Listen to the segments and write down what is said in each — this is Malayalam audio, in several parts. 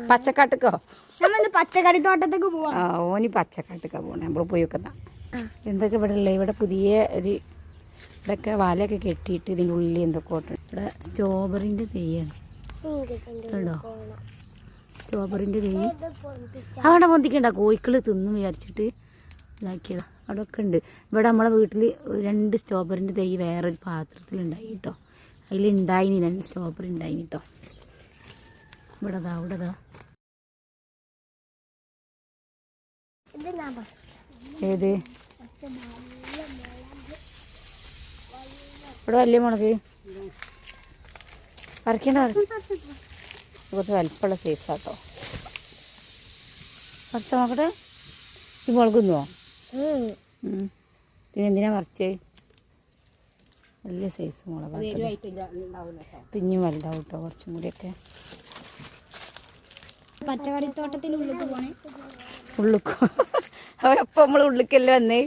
പച്ചക്കാട്ടുക്കോ പച്ചക്കറിത്തോട്ടത്തേക്ക് പോവാ. ഓനി പച്ചക്കാട്ടുക്കാ പോണേ. നമ്മള് പോയി വെക്കുന്ന എന്തൊക്കെ ഇവിടെ ഉള്ളത്. ഇവിടെ പുതിയ ഒരു ഇതൊക്കെ വലയൊക്കെ കെട്ടിയിട്ട് ഇതിൻ്റെ ഉള്ളിൽ എന്തൊക്കെ ഓട്ടം. ഇവിടെ സ്ട്രോബെറിൻ്റെ തെയ്യാണ് കേട്ടോ. സ്ട്രോബെറിൻ്റെ തെയ്യ് അവിടെ പൊന്തിക്കണ്ട, കോഴിക്കള് തിന്നും വിചാരിച്ചിട്ട് ഇതാക്കിയതാ. അവിടെ ഒക്കെ ഉണ്ട്. ഇവിടെ നമ്മളെ വീട്ടിൽ 2 സ്ട്രോബെറിൻ്റെ തെയ്യ് വേറൊരു പാത്രത്തിലുണ്ടായി കേട്ടോ. അതിലുണ്ടായിനി 2 സ്ട്രോബെറി ഉണ്ടായിനി കേട്ടോ. ഇവിടെതാ ഇവിടെതാ ഏത് ഇവിടെ വലിയ മുളക് പറിക്കേണ്ട കുറച്ച് വലിപ്പമുള്ള സൈസാട്ടോ. പറിച്ച നോക്കട്ടെ. ഈ മുളക് തിന്നുവോ? പിന്നെ എന്തിനാ പറിച്ചേ? വലിയ സൈസ് മുളക് തിഞ്ഞും വലുതാവും കേട്ടോ. കുറച്ചും കൂടിയൊക്കെ പച്ചക്കറിത്തോട്ടത്തിന് ഉള്ളിലേക്ക് പോണേ. ഉള്ളിക്കോ? അവരപ്പം നമ്മൾ ഉള്ളിക്കല്ലേ വന്നേ.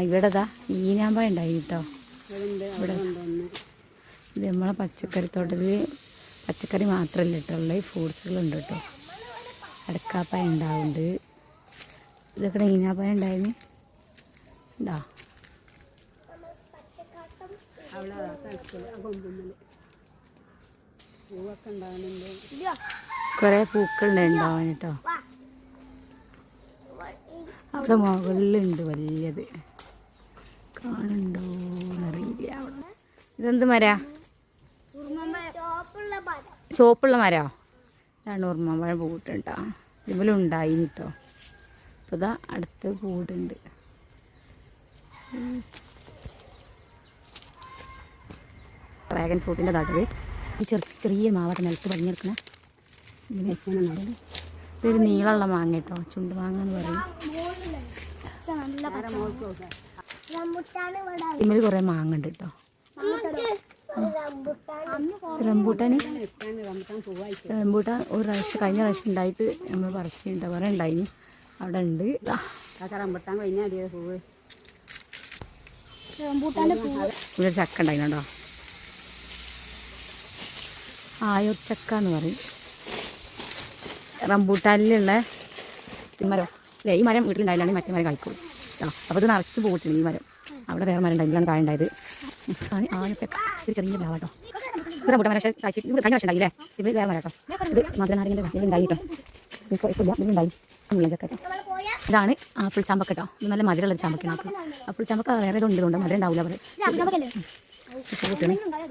ഇവിടെതാ ഈനാമ്പഴം ഉണ്ടായി കേട്ടോ. ഇവിടെ ഇത് നമ്മളെ പച്ചക്കറിത്തോട്ടത്തിൽ പച്ചക്കറി മാത്രമല്ല കേട്ടോ ഉള്ളത്, ഫ്രൂട്ട്സുകളുണ്ട് കേട്ടോ. അടക്കാപ്പായ ഉണ്ടാവുന്നുണ്ട്. ഇതൊക്കെ ഈനാപ്പായ ഉണ്ടായിരുന്നു ഉണ്ടാ. കുറേ പൂക്കളുണ്ടാവാൻ കേട്ടോ. അവിടെ മുകളിലുണ്ട് വലിയത്, കാണുന്നുണ്ടോ എന്നറിയില്ല. അവിടെ ഇതെന്ത് മരാ? ചോപ്പുള്ള മരോ? ഇതാണ് ഉറുമാമ്പഴം പൂട്ടുണ്ടോ. ഇതിലും ഉണ്ടായി കേട്ടോ. അപ്പോൾ ഇതാ അടുത്ത പൂടുണ്ട്. ഡ്രാഗൺ ഫ്രൂട്ടിൻ്റെ താട്ടത് ഈ ചെറിയ മാവട്ടെ നിലത്ത് പറിഞ്ഞെടുക്കണേ. ഇങ്ങനെ ഇതൊരു നീളമുള്ള മാങ്ങ കേട്ടോ, ചുണ്ട് മാങ്ങ എന്ന് പറയും. ഇതിൽ കുറേ മാങ്ങ ഉണ്ട് കേട്ടോ. റംബൂട്ടാൻ ഒരു പ്രാവശ്യം കഴിഞ്ഞ പ്രാവശ്യം ഉണ്ടായിട്ട് നമ്മൾ പറിച്ചിട്ടുണ്ട്. കുറേ ഉണ്ടായിന് അവിടെ ഉണ്ട്. റംബൂട്ടാൻ കഴിഞ്ഞാൽ പൂവ് ഇവിടെ ചക്ക ഉണ്ടായിട്ടോ. ആയൂർ ചക്ക എന്ന് പറയും. റംബൂട്ടാനിലുള്ള മരം അല്ലേ? ഈ മരം വീട്ടിലുണ്ടായാലാണ് മറ്റേ മരം കഴിക്കുള്ളൂ കേട്ടോ. അപ്പോൾ ഇത് നിറച്ച് പോയിട്ടുണ്ട് ഈ മരം. അവിടെ വേറെ മരം ഉണ്ടായി, ഇതിലാണ് കായ ഉണ്ടായത്. ആദ്യത്തെ ഒരു ചെറിയ പ്ലാവ് കേട്ടോ. ഇത് റംബൂട്ടാൻ മരം കഴിച്ചിട്ട് ഇത് കഴിഞ്ഞ വർഷം ഉണ്ടായില്ലേ? ഇത് വേറെ മരം കേട്ടോ. ഇത് മധുരനാരങ്ങൻ്റെ ഉണ്ടായി കേട്ടോ. ഇപ്പോൾ ഇതിലുണ്ടായി മുള്ളൻ ചക്ക. ഇതാണ് ആപ്പിൾ ചാമ്പക്ക കേട്ടോ. ഇത് നല്ല മധുരമുള്ള ചാമ്പക്കാണ്. ആപ്പിൾ ചാമ്പക്ക വേറെ ഇതുണ്ട്, മധുരം ഉണ്ടാവില്ല. അവിടെ